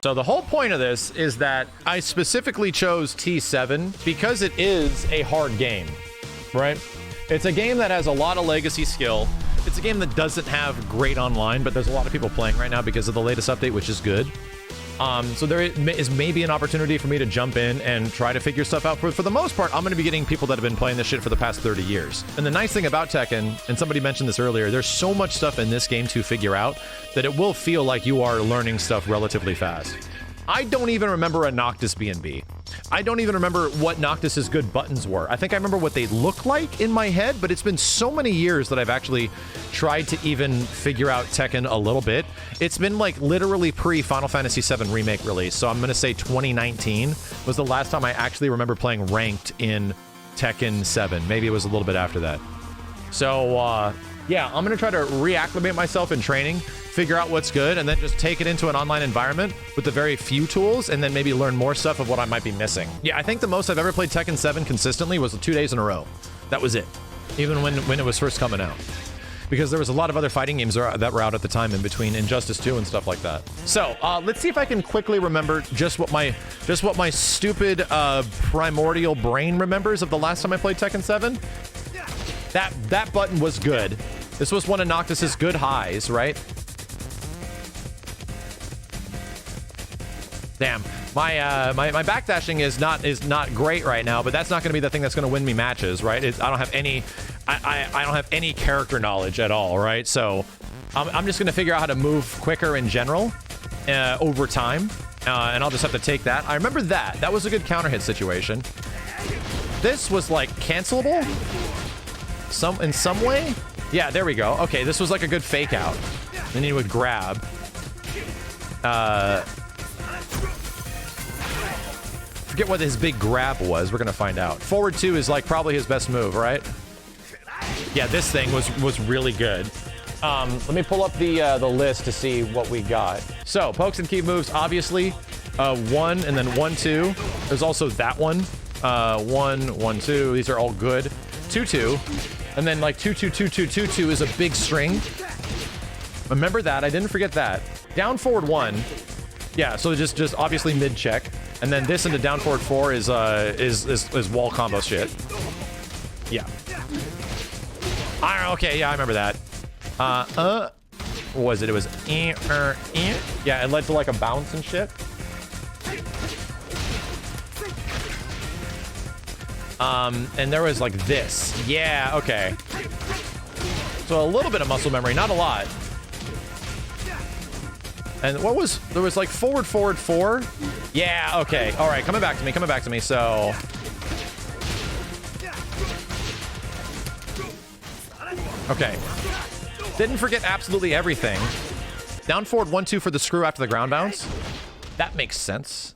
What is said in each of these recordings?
So the whole point of this is that I specifically chose T7 because it is a hard game, right? It's a game that has a lot of legacy skill. It's a game that doesn't have great online, but there's a lot of people playing right now because of the latest update, which is good. So there is maybe an opportunity for me to jump in and try to figure stuff out. For the most part, I'm going to be getting people that have been playing this shit for the past 30 years. And the nice thing about Tekken, and somebody mentioned this earlier, there's so much stuff in this game to figure out that it will feel like you are learning stuff relatively fast. I don't even remember a Noctis B&B. I don't even remember what Noctis's good buttons were. I think I remember what they look like in my head, but it's been so many years that I've actually tried to even figure out Tekken a little bit. It's been like literally pre-Final Fantasy VII Remake release, so I'm going to say 2019 was the last time I actually remember playing ranked in Tekken 7. Maybe it was a little bit after that. So, yeah, I'm going to try to reacclimate myself in training, figure out what's good, and then just take it into an online environment with the very few tools, and then maybe learn more stuff of what I might be missing. Yeah, I think the most I've ever played Tekken 7 consistently was 2 days in a row. That was it. Even when it was first coming out. Because there was a lot of other fighting games that were out at the time in between Injustice 2 and stuff like that. So, let's see if I can quickly remember just what my stupid primordial brain remembers of the last time I played Tekken 7. That button was good. This was one of Noctis's good highs, right? Damn, my backdashing is not great right now, but that's not going to be the thing that's going to win me matches, right? I don't have any I don't have any character knowledge at all, right? So I'm just going to figure out how to move quicker in general over time, and I'll just have to take that. I remember that was a good counter hit situation. This was like cancelable in some way. Yeah, there we go. Okay, this was like a good fake out. Then you would grab. Forget what his big grab was. We're gonna find out. Forward 2 is like probably his best move, right? Yeah, this thing was really good. Let me pull up the list to see what we got. So pokes and key moves, obviously. 1 and then 1, 2. There's also that one. 1, 1, 2. These are all good. 2, 2. And then like 2, 2, 2, 2, 2, 2 is a big string. Remember that. I didn't forget that. Down forward 1. Yeah, so just obviously mid check. And then this into down forward 4 is wall combo shit. Yeah. Okay, yeah, I remember that. What was it? It was yeah, it led to like a bounce and shit. And there was like this. Yeah, okay. So a little bit of muscle memory, not a lot. And there was like forward 4. Yeah, okay. All right, coming back to me. So okay. Didn't forget absolutely everything. Down forward 1, 2 for the screw after the ground bounce. That makes sense.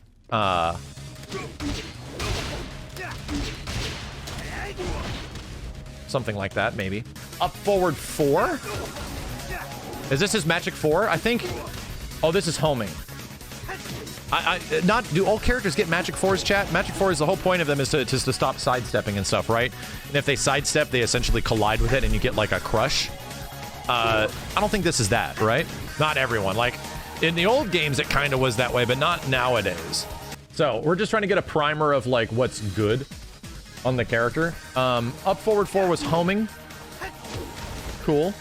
Something like that, maybe. Up forward 4? Is this his magic 4? I think... Oh, this is homing. Do all characters get magic 4s, chat? Magic 4s, the whole point of them is to stop sidestepping and stuff, right? And if they sidestep, they essentially collide with it and you get like a crush. I don't think this is that, right? Not everyone. Like, in the old games, it kind of was that way, but not nowadays. So, we're just trying to get a primer of like what's good on the character. Up forward 4 was homing. Cool.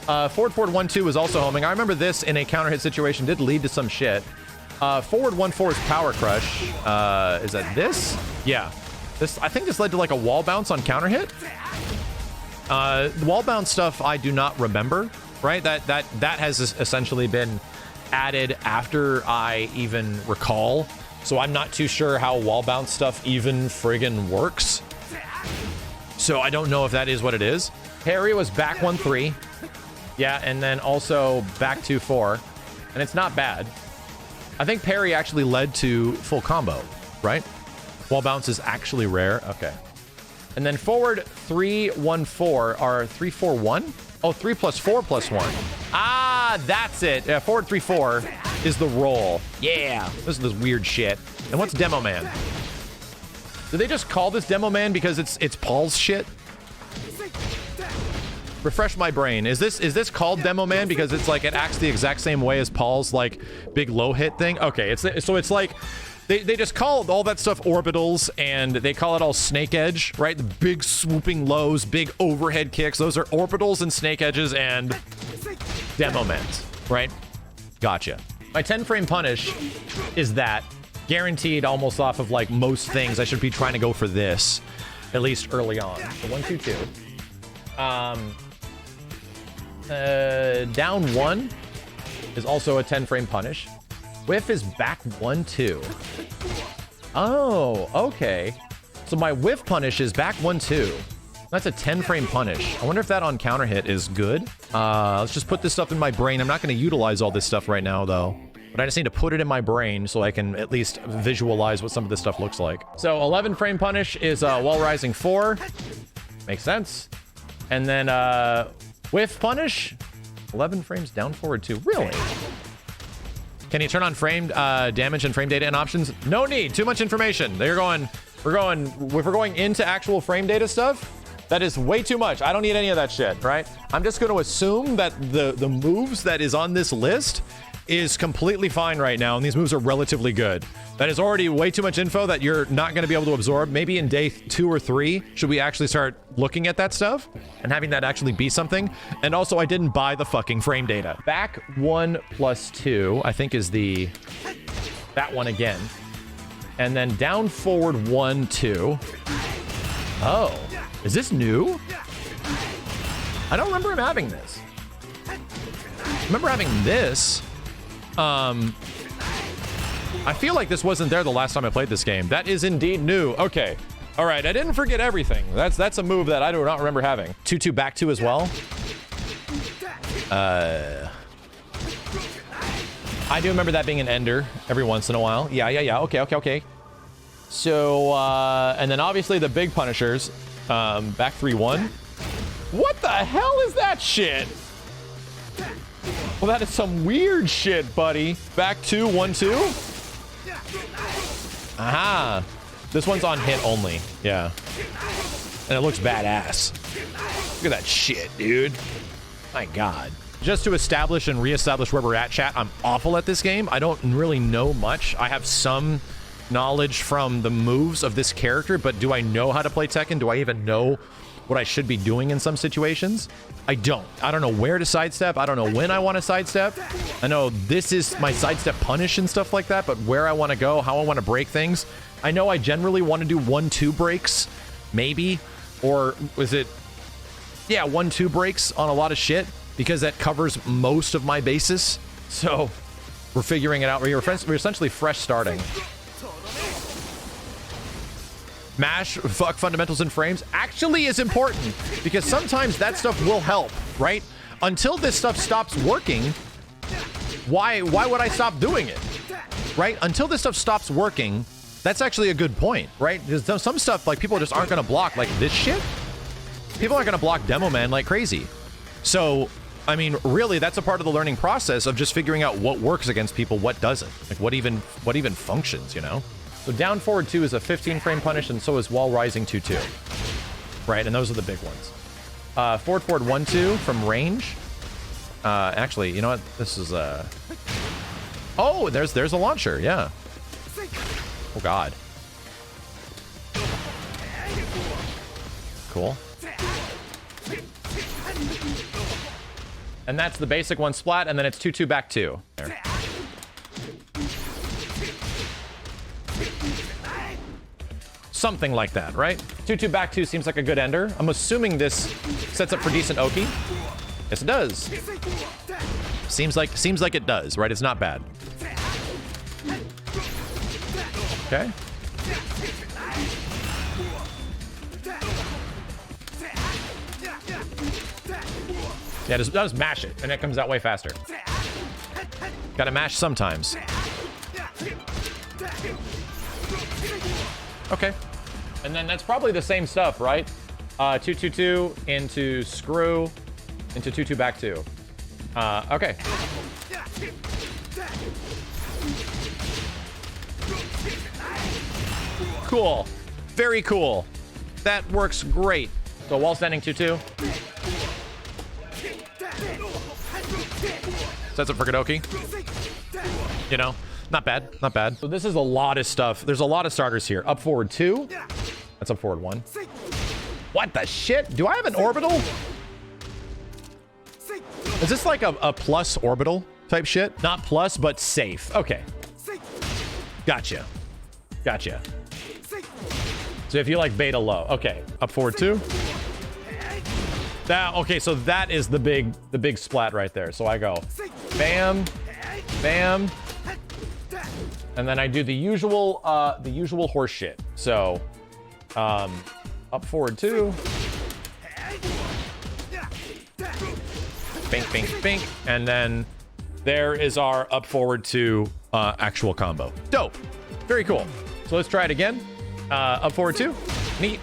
Forward 1, 2 was also homing. I remember this in a counter hit situation did lead to some shit. Forward 1, 4 is power crush. Is that this? Yeah. I think this led to like a wall bounce on counter hit. Wall bounce stuff I do not remember, right? That has essentially been added after I even recall. So I'm not too sure how wall bounce stuff even friggin' works. So I don't know if that is what it is. Parry was back 1, 3. Yeah, and then also back 2, 4. And it's not bad. I think parry actually led to full combo, right? Wall bounce is actually rare. Okay. And then forward 3, 1, 4 are 3, 4, 1? Oh, 3 plus 4 plus 1. Ah, that's it. Forward 3, 4 is the roll. Yeah. This is this weird shit. And what's Demo Man? Did they just call this Demo Man because it's Paul's shit? Refresh my brain. Is this called Demo Man because it's like it acts the exact same way as Paul's like big low hit thing? Okay, so it's like they just call all that stuff orbitals and they call it all snake edge, right? The big swooping lows, big overhead kicks. Those are orbitals and snake edges and Demo Mans, right? Gotcha. My 10 frame punish is that guaranteed almost off of like most things. I should be trying to go for this at least early on. So 1, 2, 2. Down 1 is also a 10 frame punish. Whiff is back 1, 2. Oh, okay. So my whiff punish is back 1, 2. That's a 10 frame punish. I wonder if that on counter hit is good. Let's just put this stuff in my brain. I'm not going to utilize all this stuff right now though, but I just need to put it in my brain so I can at least visualize what some of this stuff looks like. So 11 frame punish is wall rising 4. Makes sense. And then whiff punish, 11 frames down forward 2. Really? Can you turn on frame damage and frame data and options? No need. Too much information. If we're going into actual frame data stuff, that is way too much. I don't need any of that shit, right? I'm just going to assume that the moves that is on this list is completely fine right now, and these moves are relatively good. That is already way too much info that you're not going to be able to absorb. Maybe in day 2 or 3, should we actually start looking at that stuff and having that actually be something? And also, I didn't buy the fucking frame data. Back 1 plus 2, I think is that one again. And then down forward 1, 2. Oh, is this new? I don't remember him having this. I remember having this. I feel like this wasn't there the last time I played this game. That is indeed new. Okay. All right. I didn't forget everything. That's a move that I do not remember having. 2-2 back 2 as well. I do remember that being an ender every once in a while. Yeah. Okay. So, and then obviously the big punishers. Back 3-1. What the hell is that shit? Well, that is some weird shit, buddy. Back 2, 1, 2. Aha. This one's on hit only. Yeah. And it looks badass. Look at that shit, dude. My God. Just to establish and reestablish where we're at, chat, I'm awful at this game. I don't really know much. I have some knowledge from the moves of this character, but do I know how to play Tekken? Do I even know what I should be doing in some situations? I don't know where to sidestep. I don't know when I want to sidestep. I know this is my sidestep punish and stuff like that, but where I want to go, how I want to break things. I know I generally want to do 1-2 breaks, maybe, or was it, yeah, 1-2 breaks on a lot of shit because that covers most of my bases. So we're figuring it out. We're essentially fresh starting. Mash, fuck fundamentals and frames actually is important because sometimes that stuff will help, right? Until this stuff stops working, why would I stop doing it, right? Until this stuff stops working, that's actually a good point, right? There's some stuff like people just aren't going to block, like this shit. People aren't going to block Demo Man like crazy. So, I mean, really, that's a part of the learning process of just figuring out what works against people, what doesn't, like what even functions, you know? So down forward 2 is a 15 frame punish, and so is wall rising 2-2. Right, and those are the big ones. Forward 1-2 from range. Actually, you know what? This is oh, there's a launcher, yeah. Oh God. Cool. And that's the basic one splat, and then it's 2-2 back 2. There. Something like that, right? 2-2 back 2 seems like a good ender. I'm assuming this sets up for decent Oki. Yes, it does. Seems like it does, right? It's not bad. Okay. Yeah, just mash it, and it comes out way faster. Gotta mash sometimes. Okay. And then that's probably the same stuff, right? 2-2-2 into screw into 2-2 back 2. Okay. Cool. Very cool. That works great. So wall standing 2-2. Sets up for Kadoki. You know, not bad, not bad. So this is a lot of stuff. There's a lot of starters here. Up forward 2. That's up forward 1. What the shit? Do I have an orbital? Is this like a plus orbital type shit? Not plus, but safe. Okay. Gotcha. Gotcha. So if you like beta low. Okay. Up forward 2. That, okay, so that is the big splat right there. So I go bam, bam, and then I do the usual horse shit. So up forward 2. Bink, bink, bink. And then there is our up forward 2 actual combo. Dope. Very cool. So let's try it again. Up forward 2. Neat.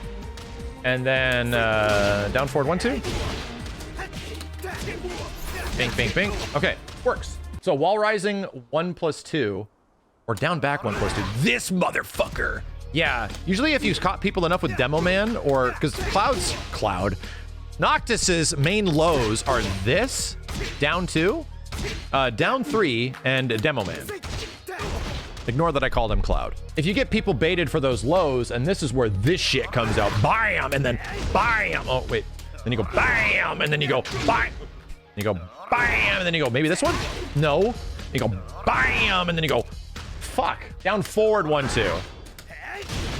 And then down forward 1, 2. Bink, bink, bink. Okay, works. So wall rising 1+2, or down back 1+2. This motherfucker. Yeah, usually if you caught people enough with Demo Man, or because Cloud, Noctis's main lows are this, down 2, down 3, and Demo Man. Ignore that I called him Cloud. If you get people baited for those lows, and this is where this shit comes out, bam, and then bam. Oh, wait. Then you go bam, and then you go bam. You go bam, and then you go, maybe this one? No. You go bam, and then you go, fuck. Down forward 1, 2.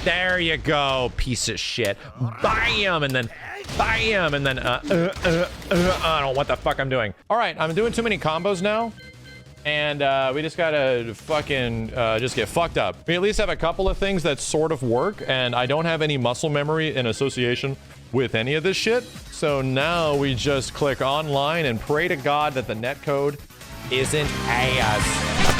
There you go, piece of shit. Bam, and then bam, and then I don't know what the fuck I'm doing. All right, I'm doing too many combos now. And we just gotta fucking just get fucked up. We at least have a couple of things that sort of work, and I don't have any muscle memory in association with any of this shit. So now we just click online and pray to God that the netcode isn't ass.